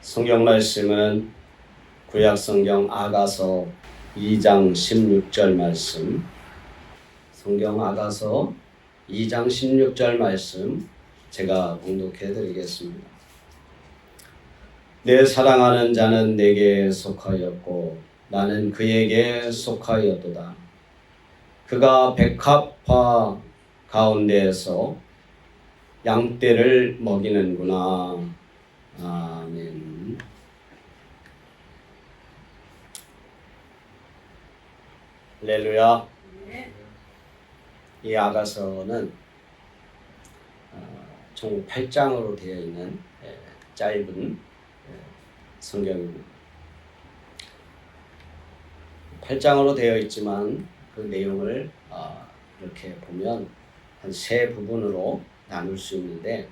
성경 말씀은 구약성경 아가서 2장 16절 말씀, 성경 아가서 2장 16절 말씀 제가 봉독해 드리겠습니다. 내 사랑하는 자는 내게 속하였고 나는 그에게 속하였도다. 그가 백합화 가운데에서 양떼를 먹이는구나. 아멘. 할렐루야. 이 아가서는 총 8장으로 되어 있는 짧은 성경입니다. 8장으로 되어 있지만 그 내용을 이렇게 보면 한 세 부분으로 나눌 수 있는데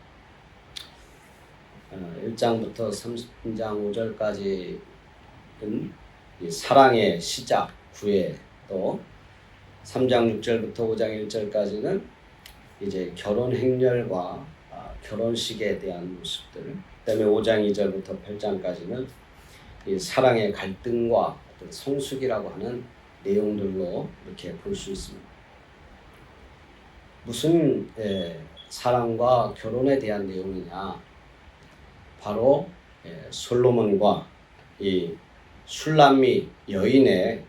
1장부터 3장 5절까지는 사랑의 시작, 구애, 또 3장 6절부터 5장 1절까지는 이제 결혼 행렬과 결혼식에 대한 모습들, 그다음에 5장 2절부터 8장까지는 이 사랑의 갈등과 어떤 성숙이라고 하는 내용들로 이렇게 볼 수 있습니다. 무슨 사랑과 결혼에 대한 내용이냐? 바로 솔로몬과 이 슐람미 여인의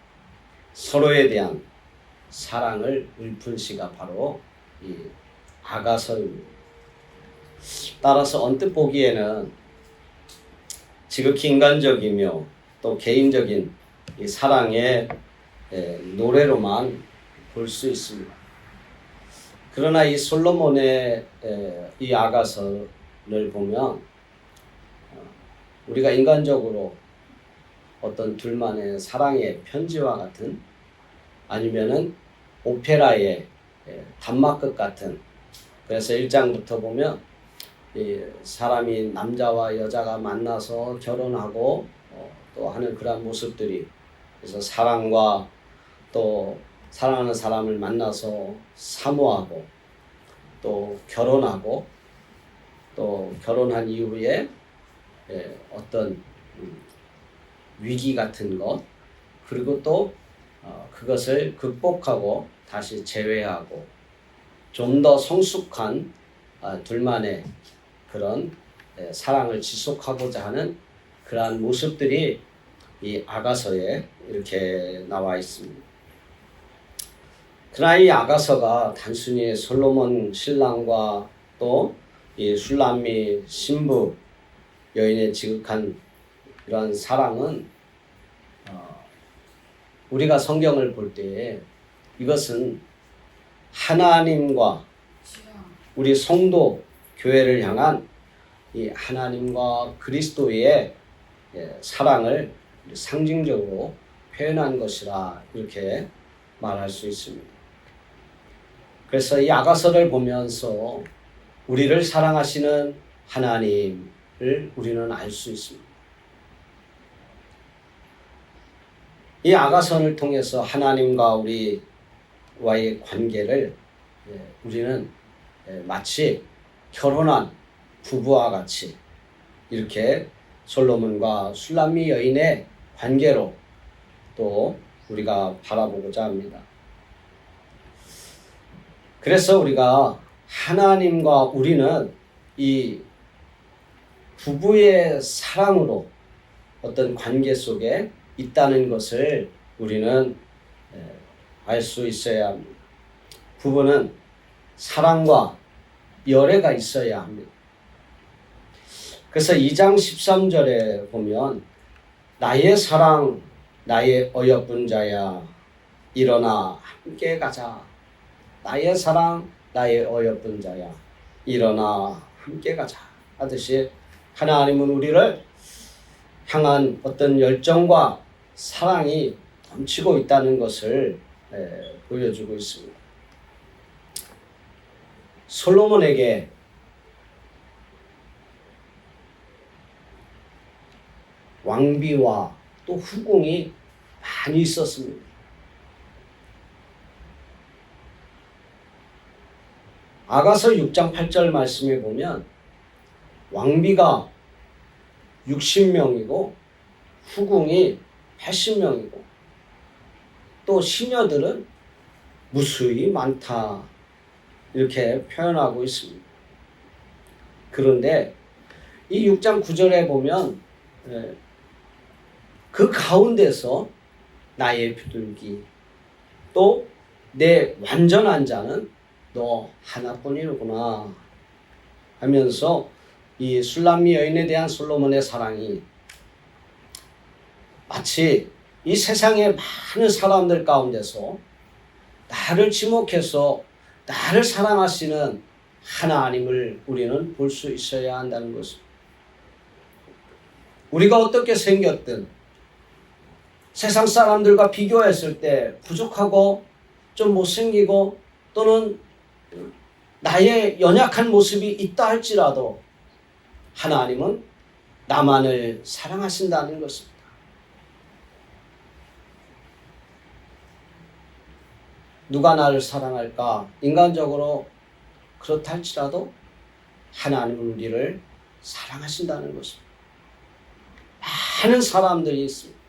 서로에 대한 사랑을 읊은 시가 바로 이 아가서입니다. 따라서 언뜻 보기에는 지극히 인간적이며 또 개인적인 이 사랑의 노래로만 볼 수 있습니다. 그러나 이 솔로몬의 이 아가서를 보면 우리가 인간적으로 어떤 둘만의 사랑의 편지와 같은, 아니면은 오페라의 단막극 같은, 그래서 1장부터 보면 이 사람이 남자와 여자가 만나서 결혼하고 또 하는 그런 모습들이, 그래서 사랑과 또 사랑하는 사람을 만나서 사모하고 또 결혼하고 또 결혼한 이후에 어떤 위기 같은 것, 그리고 또 그것을 극복하고 다시 재회하고 좀 더 성숙한 둘만의 그런 사랑을 지속하고자 하는 그러한 모습들이 이 아가서에 이렇게 나와 있습니다. 그러나 이 아가서가 단순히 솔로몬 신랑과 또 이 슐람미 신부 여인의 지극한 이러한 사랑은 우리가 성경을 볼 때에 이것은 하나님과 우리 성도 교회를 향한 이 하나님과 그리스도의 사랑을 상징적으로 표현한 것이라 이렇게 말할 수 있습니다. 그래서 이 아가서를 보면서 우리를 사랑하시는 하나님을 우리는 알 수 있습니다. 이 아가서를 통해서 하나님과 우리와의 관계를 우리는 마치 결혼한 부부와 같이 이렇게 솔로몬과 슐람미 여인의 관계로 또 우리가 바라보고자 합니다. 그래서 우리가 하나님과 우리는 이 부부의 사랑으로 어떤 관계 속에 있다는 것을 우리는 알 수 있어야 합니다. 부부는 사랑과 열애가 있어야 합니다. 그래서 2장 13절에 보면 나의 사랑, 나의 어여쁜 자야, 일어나 함께 가자. 나의 사랑, 나의 어여쁜 자야, 일어나 함께 가자 하듯이 하나님은 우리를 향한 어떤 열정과 사랑이 넘치고 있다는 것을 보여주고 있습니다. 솔로몬에게 왕비와 또 후궁이 많이 있었습니다. 아가서 6장 8절 말씀에 보면 왕비가 60명이고 후궁이 80명이고 또 시녀들은 무수히 많다 이렇게 표현하고 있습니다. 그런데 이 6장 9절에 보면 그 가운데서 나의 비둘기 또 내 완전한 자는 너 하나뿐이로구나 하면서 이 술람미 여인에 대한 솔로몬의 사랑이 마치 이 세상의 많은 사람들 가운데서 나를 지목해서 나를 사랑하시는 하나님을 우리는 볼 수 있어야 한다는 것입니다. 우리가 어떻게 생겼든 세상 사람들과 비교했을 때 부족하고 좀 못생기고 또는 나의 연약한 모습이 있다 할지라도 하나님은 나만을 사랑하신다는 것입니다. 누가 나를 사랑할까? 인간적으로 그렇다 할지라도 하나님은 우리를 사랑하신다는 것입니다. 많은 사람들이 있습니다.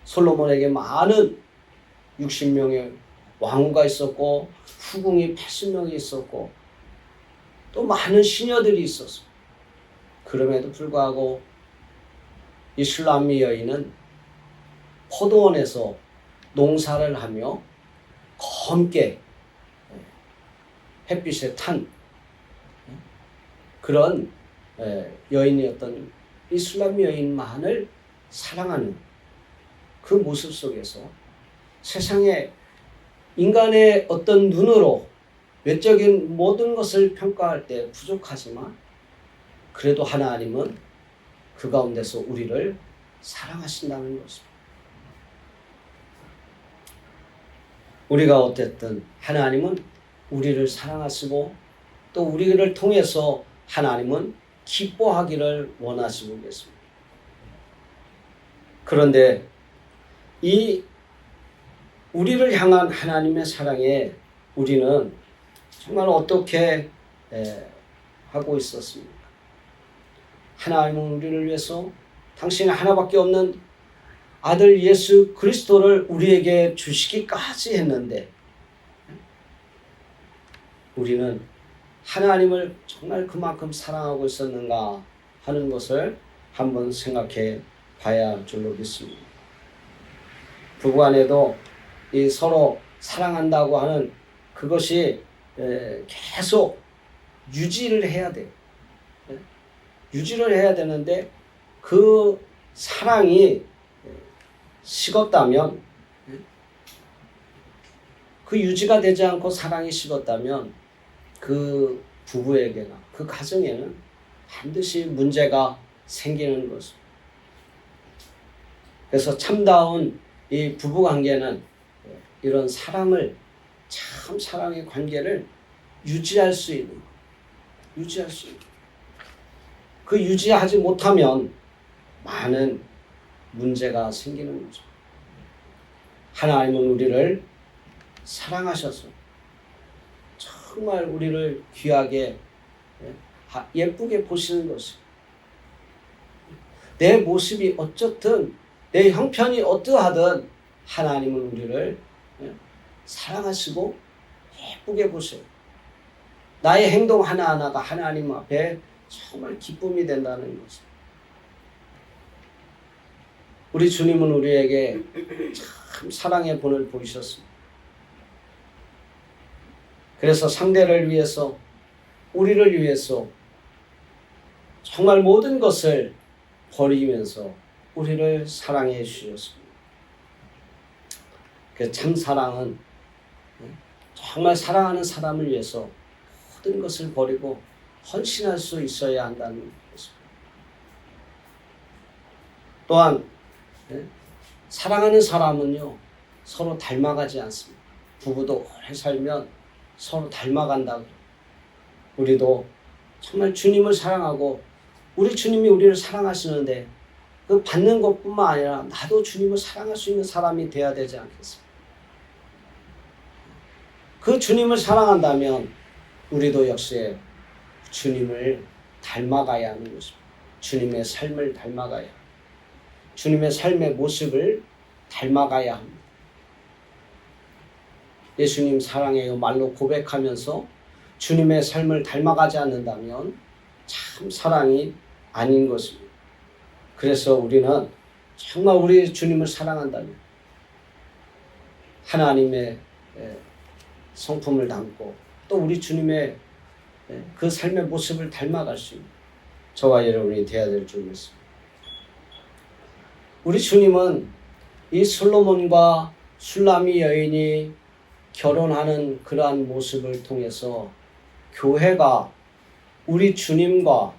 솔로몬에게 많은 60명의 왕후가 있었고 후궁이 80명이 있었고 또 많은 시녀들이 있었어요. 그럼에도 불구하고 이 술람미 여인은 포도원에서 농사를 하며 검게 햇빛에 탄 그런 여인이었던 이 술람미 여인만을 사랑하는 그 모습 속에서 세상에 인간의 어떤 눈으로 외적인 모든 것을 평가할 때 부족하지만 그래도 하나님은 그 가운데서 우리를 사랑하신다는 것입니다. 우리가 어쨌든 하나님은 우리를 사랑하시고 또 우리를 통해서 하나님은 기뻐하기를 원하시고 계십니다. 그런데 이 우리를 향한 하나님의 사랑에 우리는 정말 어떻게 하고 있었습니까? 하나님은 우리를 위해서 당신 하나밖에 없는 아들 예수 그리스도를 우리에게 주시기까지 했는데 우리는 하나님을 정말 그만큼 사랑하고 있었는가 하는 것을 한번 생각해 봐야 할 줄로 믿습니다. 부부간에도 이 서로 사랑한다고 하는 그것이 계속 유지를 해야 돼요. 유지를 해야 되는데 그 사랑이 식었다면 그 유지가 되지 않고 사랑이 식었다면 그 부부에게나 그 가정에는 반드시 문제가 생기는 것입니다. 그래서 참다운 이 부부관계는 이런 사랑을 참 사랑의 관계를 유지할 수 있는 그 유지하지 못하면 많은 문제가 생기는 거죠. 하나님은 우리를 사랑하셔서 정말 우리를 귀하게 예쁘게 보시는 것이에요. 내 모습이 어쨌든 내 형편이 어떠하든 하나님은 우리를 사랑하시고 예쁘게 보세요. 나의 행동 하나하나가 하나님 앞에 정말 기쁨이 된다는 것이죠. 우리 주님은 우리에게 참 사랑의 본을 보이셨습니다. 그래서 상대를 위해서 우리를 위해서 정말 모든 것을 버리면서 우리를 사랑해 주셨습니다. 그 참 사랑은 정말 사랑하는 사람을 위해서 모든 것을 버리고 헌신할 수 있어야 한다는 것입니다. 또한 사랑하는 사람은요 서로 닮아가지 않습니다. 부부도 오래 살면 서로 닮아간다고. 우리도 정말 주님을 사랑하고 우리 주님이 우리를 사랑하시는데 그 받는 것뿐만 아니라 나도 주님을 사랑할 수 있는 사람이 되어야 되지 않겠습니까? 그 주님을 사랑한다면 우리도 역시 주님을 닮아가야 하는 것입니다. 주님의 삶을 닮아가야, 주님의 삶의 모습을 닮아가야 합니다. 예수님 사랑해요 말로 고백하면서 주님의 삶을 닮아가지 않는다면 참 사랑이 아닌 것입니다. 그래서 우리는 정말 우리 주님을 사랑한다면 하나님의 성품을 담고 또 우리 주님의 그 삶의 모습을 닮아갈 수 있는 저와 여러분이 되어야 될 줄 믿습니다. 우리 주님은 이 솔로몬과 술라미 여인이 결혼하는 그러한 모습을 통해서 교회가 우리 주님과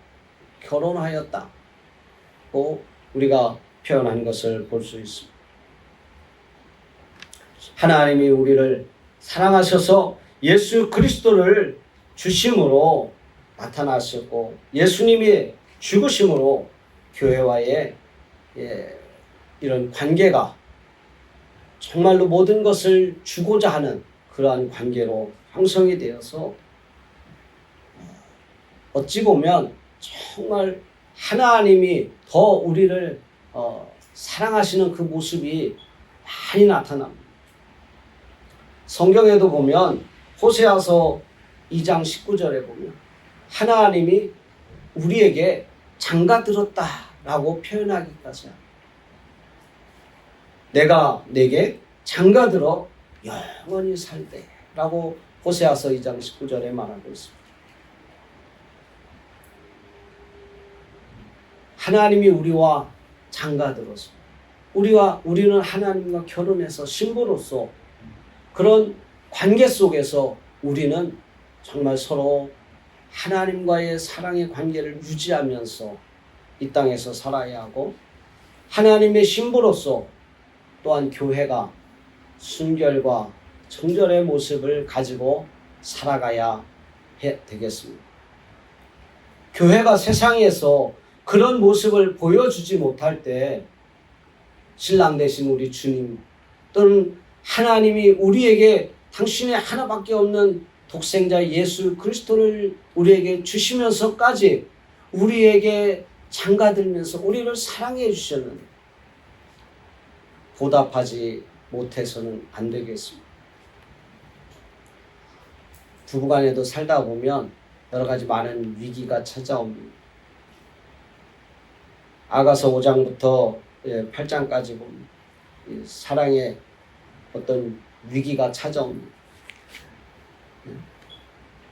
결혼하였다고 우리가 표현한 것을 볼 수 있습니다. 하나님이 우리를 사랑하셔서 예수 그리스도를 주심으로 나타나셨고 예수님이 죽으심으로 교회와의 이런 관계가 정말로 모든 것을 주고자 하는 그러한 관계로 형성이 되어서 어찌 보면 정말 하나님이 더 우리를 사랑하시는 그 모습이 많이 나타납니다. 성경에도 보면 호세아서 2장 19절에 보면 하나님이 우리에게 장가들었다라고 표현하기까지 합니다. 내가 내게 장가들어 영원히 살되라고 호세아서 2장 19절에 말하고 있습니다. 하나님이 우리와 장가들어서 우리는 하나님과 결혼해서 신부로서 그런 관계 속에서 우리는 정말 서로 하나님과의 사랑의 관계를 유지하면서 이 땅에서 살아야 하고 하나님의 신부로서 또한 교회가 순결과 정결의 모습을 가지고 살아가야 되겠습니다. 교회가 세상에서 그런 모습을 보여주지 못할 때 신랑 되신 우리 주님 또는 하나님이 우리에게 당신의 하나밖에 없는 독생자 예수 그리스도를 우리에게 주시면서까지 우리에게 장가들면서 우리를 사랑해 주셨는데 보답하지 못해서는 안 되겠습니다. 부부간에도 살다 보면 여러 가지 많은 위기가 찾아옵니다. 아가서 5장부터 8장까지 보면 사랑의 어떤 위기가 찾아옵니다.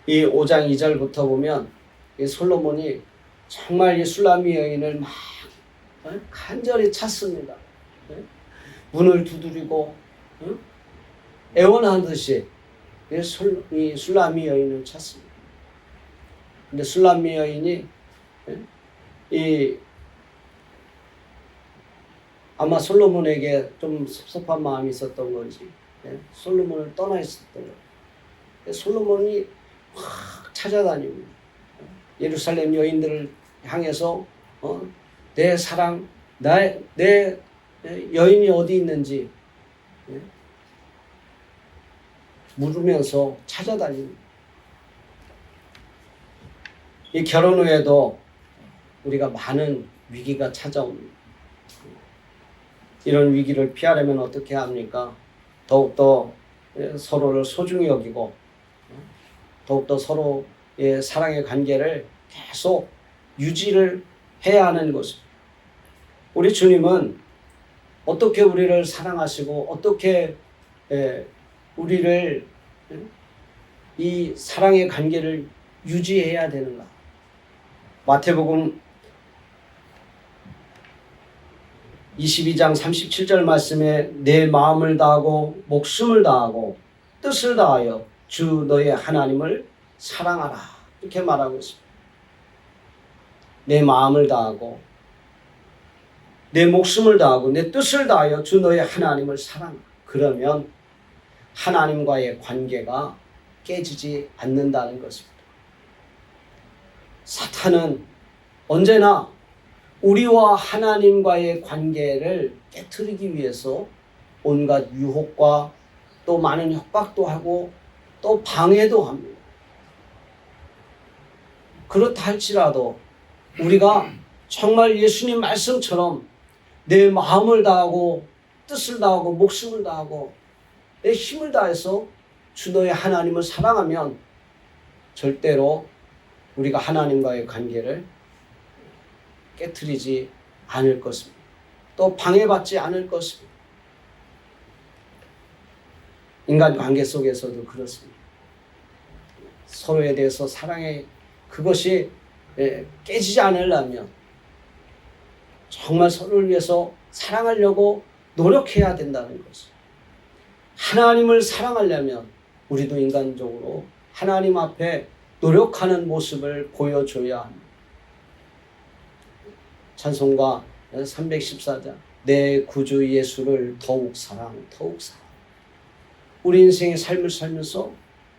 이 5장 2절부터 보면 이 솔로몬이 정말 이 술라미 여인을 막 간절히 찾습니다. 문을 두드리고 애원하듯이 이 술라미 여인을 찾습니다. 근데 술라미 여인이 아마 솔로몬에게 좀 섭섭한 마음이 있었던 건지 솔로몬을 떠나 있었던 거예요. 솔로몬이 확 찾아다닙니다. 예루살렘 여인들을 향해서 내 사랑, 내 여인이 어디 있는지 물으면서 찾아다닙니다. 이 결혼 후에도 우리가 많은 위기가 찾아옵니다. 이런 위기를 피하려면 어떻게 합니까? 더욱더 서로를 소중히 여기고 더욱더 서로의 사랑의 관계를 계속 유지를 해야 하는 것입니다. 우리 주님은 어떻게 우리를 사랑하시고 어떻게 우리를 이 사랑의 관계를 유지해야 되는가? 마태복음 22장 37절 말씀에 내 마음을 다하고 목숨을 다하고 뜻을 다하여 주 너의 하나님을 사랑하라 이렇게 말하고 있습니다. 내 마음을 다하고 내 목숨을 다하고 내 뜻을 다하여 주 너의 하나님을 사랑하라. 그러면 하나님과의 관계가 깨지지 않는다는 것입니다. 사탄은 언제나 우리와 하나님과의 관계를 깨트리기 위해서 온갖 유혹과 또 많은 협박도 하고 또 방해도 합니다. 그렇다 할지라도 우리가 정말 예수님 말씀처럼 내 마음을 다하고 뜻을 다하고 목숨을 다하고 내 힘을 다해서 주 너의 하나님을 사랑하면 절대로 우리가 하나님과의 관계를 깨트리지 않을 것입니다. 또 방해받지 않을 것입니다. 인간관계 속에서도 그렇습니다. 서로에 대해서 사랑해 그것이 깨지지 않으려면 정말 서로를 위해서 사랑하려고 노력해야 된다는 것을. 하나님을 사랑하려면 우리도 인간적으로 하나님 앞에 노력하는 모습을 보여줘야 합니다. 찬송가 314장 내 구주 예수를 더욱 사랑. 우리 인생의 삶을 살면서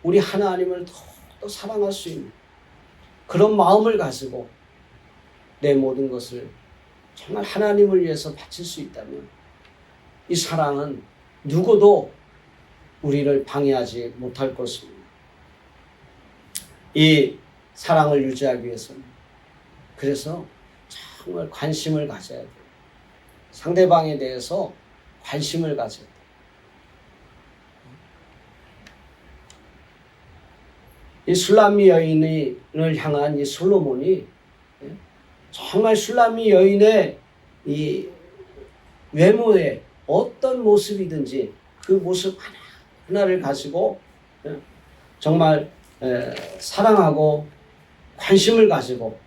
우리 하나님을 더 사랑할 수 있는 그런 마음을 가지고 내 모든 것을 정말 하나님을 위해서 바칠 수 있다면 이 사랑은 누구도 우리를 방해하지 못할 것입니다. 이 사랑을 유지하기 위해서는 그래서 정말 관심을 가져야 돼요. 상대방에 대해서 관심을 가져야 돼요. 이 술람미 여인을 향한 이 솔로몬이 정말 술람미 여인의 이 외모에 어떤 모습이든지 그 모습 하나를 가지고 정말 사랑하고 관심을 가지고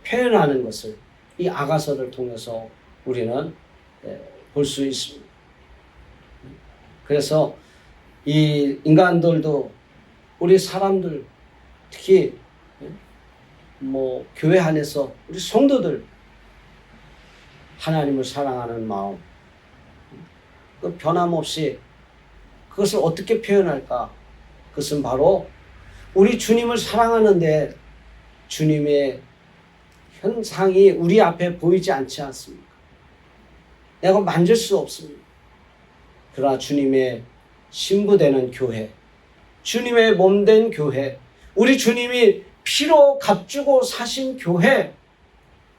표현하는 것을 이 아가서를 통해서 우리는 볼 수 있습니다. 그래서 이 인간들도 우리 사람들 특히 교회 안에서 우리 성도들 하나님을 사랑하는 마음 그 변함없이 그것을 어떻게 표현할까? 그것은 바로 우리 주님을 사랑하는데 주님의 현상이 우리 앞에 보이지 않지 않습니까? 내가 만질 수 없습니다. 그러나 주님의 신부되는 교회, 주님의 몸된 교회, 우리 주님이 피로 값주고 사신 교회,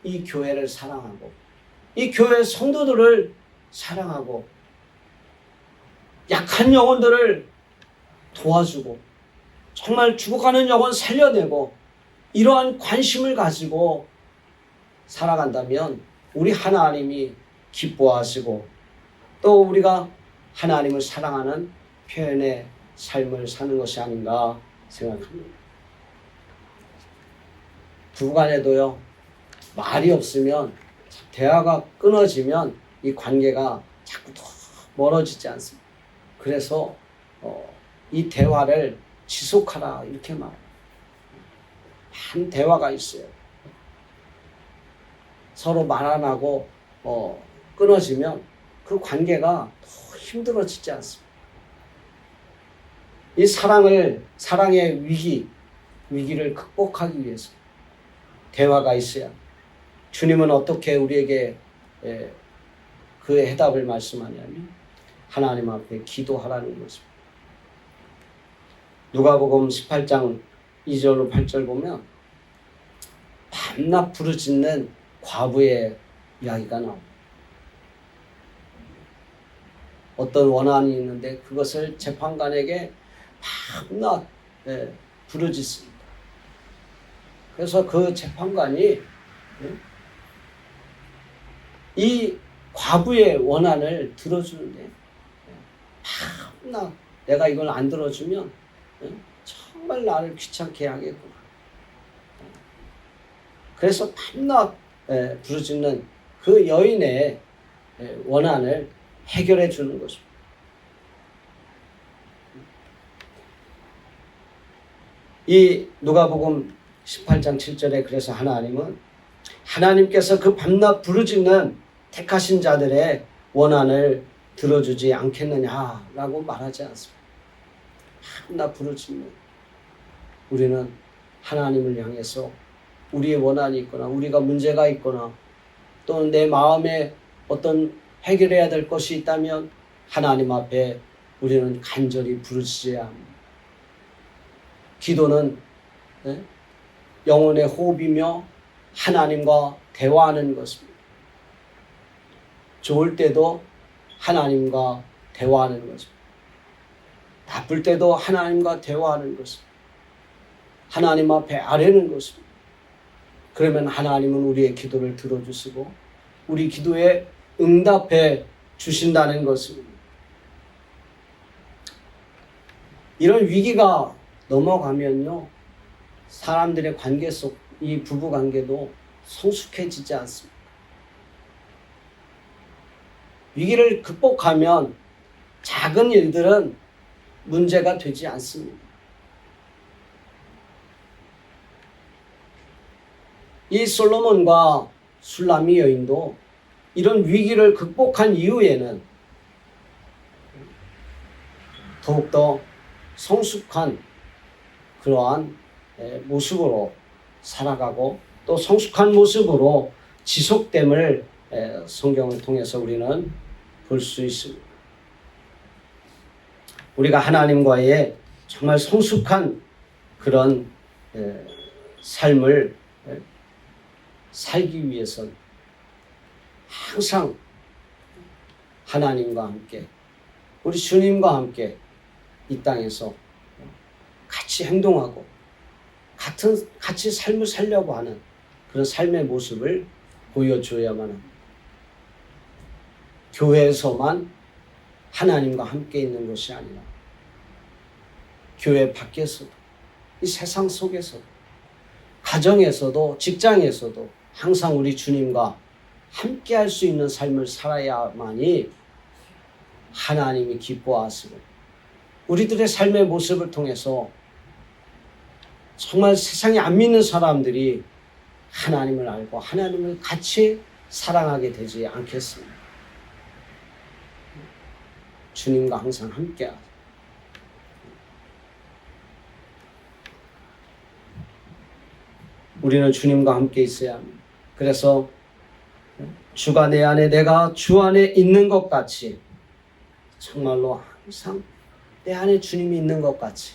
이 교회를 사랑하고 이 교회 성도들을 사랑하고 약한 영혼들을 도와주고 정말 죽어가는 영혼 살려내고 이러한 관심을 가지고 살아간다면 우리 하나님이 기뻐하시고 또 우리가 하나님을 사랑하는 표현의 삶을 사는 것이 아닌가 생각합니다. 부부간에도요, 말이 없으면 대화가 끊어지면 이 관계가 자꾸 더 멀어지지 않습니다. 그래서 이 대화를 지속하라 이렇게 말해요. 한 대화가 있어요. 서로 말 안 하고 끊어지면 그 관계가 더 힘들어지지 않습니다. 이 사랑의 위기를 극복하기 위해서 대화가 있어야 합니다. 주님은 어떻게 우리에게 그 해답을 말씀하냐면 하나님 앞에 기도하라는 것입니다. 누가복음 18장 2절로 8절 보면 밤낮 부르짖는 과부의 이야기가 나옵니다. 어떤 원한이 있는데 그것을 재판관에게 밤낮 부르짖습니다. 그래서 그 재판관이 이 과부의 원한을 들어주는데 밤낮 내가 이걸 안 들어주면 정말 나를 귀찮게 하겠구나. 그래서 밤낮 부르짖는 그 여인의 원한을 해결해 주는 것입니다. 이 누가복음 18장 7절에 그래서 하나님께서 그 밤낮 부르짖는 택하신 자들의 원한을 들어주지 않겠느냐라고 말하지 않습니다. 밤낮 부르짖는 우리는 하나님을 향해서 우리의 원한이 있거나 우리가 문제가 있거나 또는 내 마음에 어떤 해결해야 될 것이 있다면 하나님 앞에 우리는 간절히 부르짖어야 합니다. 기도는 영혼의 호흡이며 하나님과 대화하는 것입니다. 좋을 때도 하나님과 대화하는 것입니다. 나쁠 때도 하나님과 대화하는 것입니다. 하나님 앞에 아뢰는 것입니다. 그러면 하나님은 우리의 기도를 들어주시고 우리 기도에 응답해 주신다는 것입니다. 이런 위기가 넘어가면요, 사람들의 관계 속 이 부부 관계도 성숙해지지 않습니다. 위기를 극복하면 작은 일들은 문제가 되지 않습니다. 이 솔로몬과 술람미 여인도 이런 위기를 극복한 이후에는 더욱더 성숙한 그러한 모습으로 살아가고 또 성숙한 모습으로 지속됨을 성경을 통해서 우리는 볼 수 있습니다. 우리가 하나님과의 정말 성숙한 그런 삶을 살기 위해서는 항상 하나님과 함께 우리 주님과 함께 이 땅에서 같이 행동하고 같이 삶을 살려고 하는 그런 삶의 모습을 보여줘야만 합니다. 교회에서만 하나님과 함께 있는 것이 아니라 교회 밖에서도 이 세상 속에서도 가정에서도 직장에서도 항상 우리 주님과 함께 할 수 있는 삶을 살아야만이 하나님이 기뻐하시고 우리들의 삶의 모습을 통해서 정말 세상에 안 믿는 사람들이 하나님을 알고 하나님을 같이 사랑하게 되지 않겠습니까? 주님과 항상 함께 하자. 우리는 주님과 함께 있어야 합니다. 그래서 주가 내 안에 내가 주 안에 있는 것 같이 정말로 항상 내 안에 주님이 있는 것 같이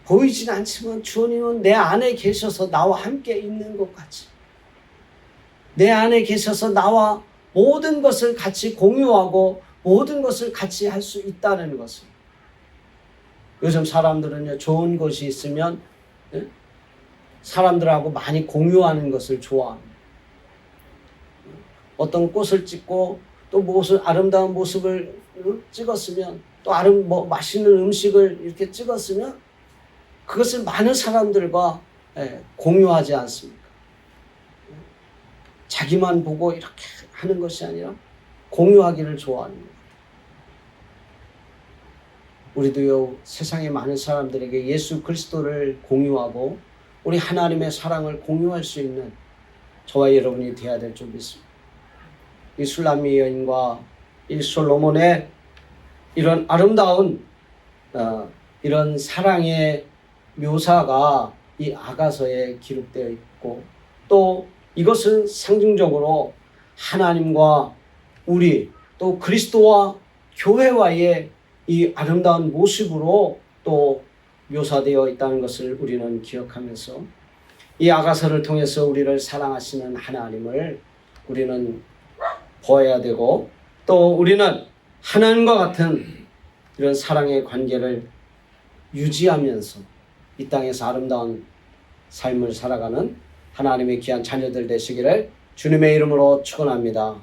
보이진 않지만 주님은 내 안에 계셔서 나와 함께 있는 것 같이 내 안에 계셔서 나와 모든 것을 같이 공유하고 모든 것을 같이 할 수 있다는 것을 요즘 사람들은요 좋은 것이 있으면 사람들하고 많이 공유하는 것을 좋아합니다. 어떤 꽃을 찍고 또 무엇을 아름다운 모습을 찍었으면 또 맛있는 음식을 이렇게 찍었으면 그것을 많은 사람들과 공유하지 않습니까? 자기만 보고 이렇게 하는 것이 아니라 공유하기를 좋아합니다. 우리도요 세상의 많은 사람들에게 예수 그리스도를 공유하고 우리 하나님의 사랑을 공유할 수 있는 저와 여러분이 되어야 될 줄 믿습니다. 이 술람미 여인과 이 솔로몬의 이런 아름다운 이런 사랑의 묘사가 이 아가서에 기록되어 있고 또 이것은 상징적으로 하나님과 우리 또 그리스도와 교회와의 이 아름다운 모습으로 또 묘사되어 있다는 것을 우리는 기억하면서 이 아가서를 통해서 우리를 사랑하시는 하나님을 우리는 보아야 되고 또 우리는 하나님과 같은 이런 사랑의 관계를 유지하면서 이 땅에서 아름다운 삶을 살아가는 하나님의 귀한 자녀들 되시기를 주님의 이름으로 축원합니다.